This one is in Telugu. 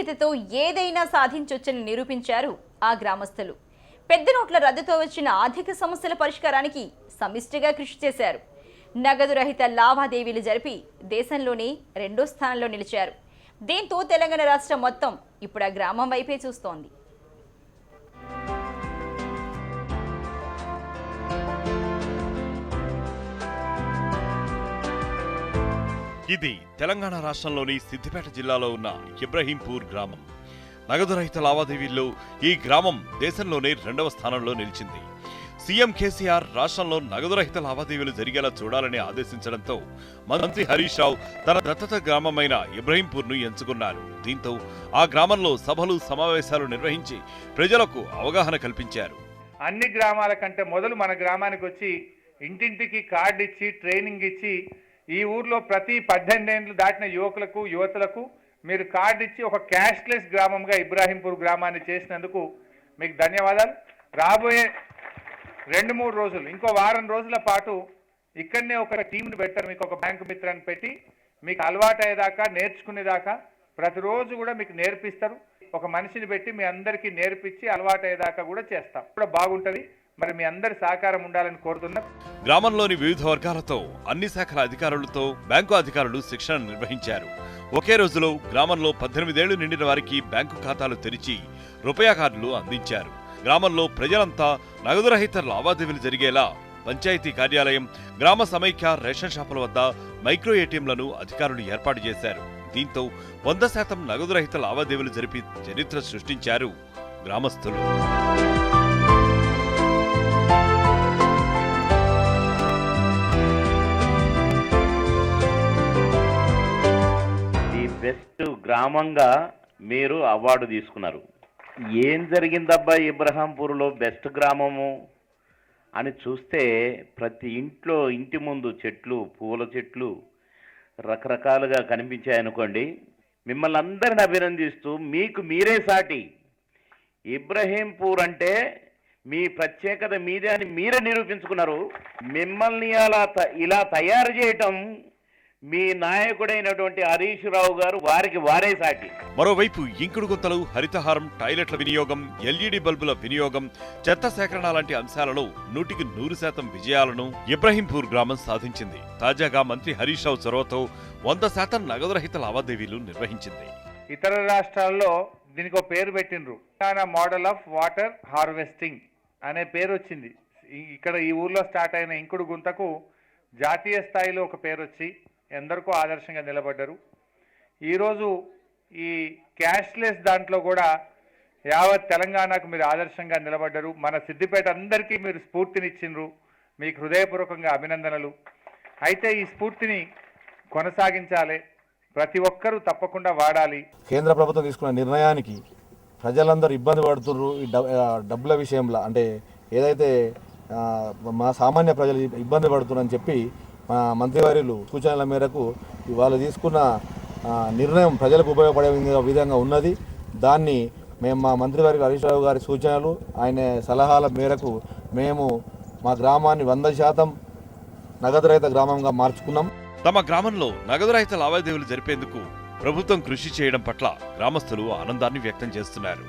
ఐక్యతతో ఏదైనా సాధించొచ్చని నిరూపించారు ఆ గ్రామస్తులు. పెద్ద నోట్ల రద్దుతో వచ్చిన ఆర్థిక సమస్యల పరిష్కారానికి సమిష్టిగా కృషి చేశారు. నగదు రహిత లావాదేవీలు జరిపి దేశంలోనే 2వ స్థానంలో నిలిచారు. దీంతో తెలంగాణ రాష్ట్రం మొత్తం ఇప్పుడు ఆ గ్రామం వైపే చూస్తోంది. ఇది తెలంగాణ రాష్ట్రంలోని సిద్దిపేట జిల్లాలో ఉన్న ఇబ్రహీంపూర్ గ్రామం. నగదు రహిత లావాదేవీల్లో ఈ గ్రామం దేశంలోనే 2వ స్థానంలో నిలిచింది. సీఎం కేసీఆర్ రాష్ట్రంలో నగదు రహిత లావాదేవీలు జరిగేలా చూడాలని ఆదేశించడంతో మంత్రి హరీష్ రావు తన దత్తత గ్రామమైన ఇబ్రహీంపూర్ను ఎంచుకున్నారు. దీంతో ఆ గ్రామంలో సభలు సమావేశాలు నిర్వహించి ప్రజలకు అవగాహన కల్పించారు. అన్ని గ్రామాల కంటే మొదలు మన గ్రామానికి వచ్చి ఇంటింటికి కార్డు ఇచ్చి ట్రైనింగ్ ఇచ్చి ఈ ఊర్లో ప్రతి 18 ఏళ్ళు దాటిన యువతులకు మీరు కార్డు ఇచ్చి ఒక క్యాష్లెస్ గ్రామంగా ఇబ్రాహీంపూర్ గ్రామాన్ని చేసినందుకు మీకు ధన్యవాదాలు. రాబోయే 2-3 రోజులు, ఇంకో వారం రోజుల పాటు ఇక్కడనే ఒక టీంని పెట్టారు. మీకు ఒక బ్యాంకు మిత్రాన్ని పెట్టి మీకు అలవాటు అయ్యేదాకా, నేర్చుకునేదాకా ప్రతిరోజు కూడా మీకు నేర్పిస్తారు. ఒక మనిషిని పెట్టి మీ అందరికీ నేర్పించి అలవాటు అయ్యేదాకా కూడా చేస్తాం. కూడా బాగుంటుంది. మరి మీ అందరి సహకారం ఉండాలని కోరుతున్నాం. గ్రామంలోని వివిధ వర్గాలతో, అన్ని శాఖల అధికారులతో బ్యాంకు అధికారులు శిక్షణ నిర్వహించారు. ఒకే రోజులో గ్రామంలో 18 ఏళ్లు నిండిన వారికి బ్యాంకు ఖాతాలు తెరిచి రూపాయ కార్డులు అందించారు. గ్రామంలో ప్రజలంతా నగదు రహిత లావాదేవీలు జరిగేలా పంచాయతీ కార్యాలయం, గ్రామ సమైక్య రేషన్ షాపుల వద్ద మైక్రో ఏటీఎంలను అధికారులు ఏర్పాటు చేశారు. దీంతో 100% నగదు రహిత లావాదేవీలు జరిపి చరిత్ర సృష్టించారు గ్రామస్తులు. బెస్ట్ గ్రామంగా మీరు అవార్డు తీసుకున్నారు. ఏం జరిగిందబ్బా ఇబ్రహీంపూర్లో బెస్ట్ గ్రామము అని చూస్తే ప్రతి ఇంటి ముందు చెట్లు, పూల చెట్లు రకరకాలుగా కనిపించాయనుకోండి. మిమ్మల్ని అందరిని అభినందిస్తూ మీకు మీరే సాటి. ఇబ్రహీంపూర్ అంటే మీ ప్రత్యేకత మీదే అని మీరే నిరూపించుకున్నారు. మిమ్మల్ని ఇలా తయారు చేయటం మీ నాయకుడైనటువంటి హరీష్ రావు గారు వారికి వారే సాటి. మరోవైపు ఇంకుడు గుంతలు, హరితహారం, టాయిలెట్ల వినియోగం, ఎల్ఈడి బల్బుల వినియోగం, చెత్త సేకరణ లాంటి అంశాలలో 100% విజయాలను ఇబ్రహీంపూర్ గ్రామం సాధించింది. తాజాగా మంత్రి హరీష్ రావు చొరవతో 100% నగదు రహిత లావాదేవీలు నిర్వహించింది. ఇతర రాష్ట్రాల్లో దీనికి ఒక పేరు పెట్టిండ్రు. Telangana model of water harvesting అనే పేరు వచ్చింది. ఇక్కడ ఈ ఊర్లో స్టార్ట్ అయిన ఇంకుడు గుంతకు జాతీయ స్థాయిలో ఒక పేరు వచ్చి ఎందరికో ఆదర్శంగా నిలబడ్డారు. ఈరోజు ఈ క్యాష్లెస్ దాంట్లో కూడా యావత్ తెలంగాణకు మీరు ఆదర్శంగా నిలబడ్డారు. మన సిద్దిపేట అందరికీ మీరు స్ఫూర్తినిచ్చిండ్రు. మీకు హృదయపూర్వకంగా అభినందనలు. అయితే ఈ స్ఫూర్తిని కొనసాగించాలి. ప్రతి ఒక్కరూ తప్పకుండా వాడాలి. కేంద్ర ప్రభుత్వం తీసుకున్న నిర్ణయానికి ప్రజలందరూ ఇబ్బంది పడుతున్నారు. ఈ డబ్బుల విషయంలో అంటే ఏదైతే మా సామాన్య ప్రజలు ఇబ్బంది పడుతున్నారని చెప్పి మా మంత్రివర్యులు సూచనల మేరకు వాళ్ళు తీసుకున్న నిర్ణయం ప్రజలకు ఉపయోగపడే విధంగా ఉన్నది. దాన్ని మేము మా మంత్రివర్యులు హరీష్ రావు గారి సూచనలు, ఆయన సలహాల మేరకు మేము మా గ్రామాన్ని 100% నగదు రహిత గ్రామంగా మార్చుకున్నాం. తమ గ్రామంలో నగదు రహిత లావాదేవీలు జరిపేందుకు ప్రభుత్వం కృషి చేయడం పట్ల గ్రామస్తులు ఆనందాన్ని వ్యక్తం చేస్తున్నారు.